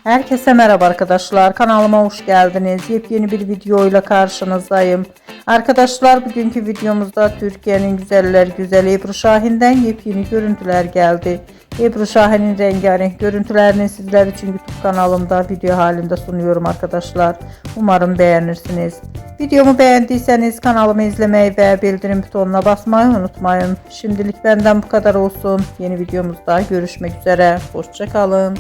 Herkese merhaba arkadaşlar. Kanalıma hoş geldiniz. Yepyeni bir videoyla karşınızdayım. Arkadaşlar bugünkü videomuzda Türkiye'nin güzeller güzeli Ebru Şahin'den yepyeni görüntüler geldi. Ebru Şahin'in rengarenk görüntülerini sizler için YouTube kanalımda video halinde sunuyorum arkadaşlar. Umarım beğenirsiniz. Videomu beğendiyseniz kanalımı izlemeyi ve bildirim butonuna basmayı unutmayın. Şimdilik benden bu kadar olsun. Yeni videomuzda görüşmek üzere. Hoşça kalın.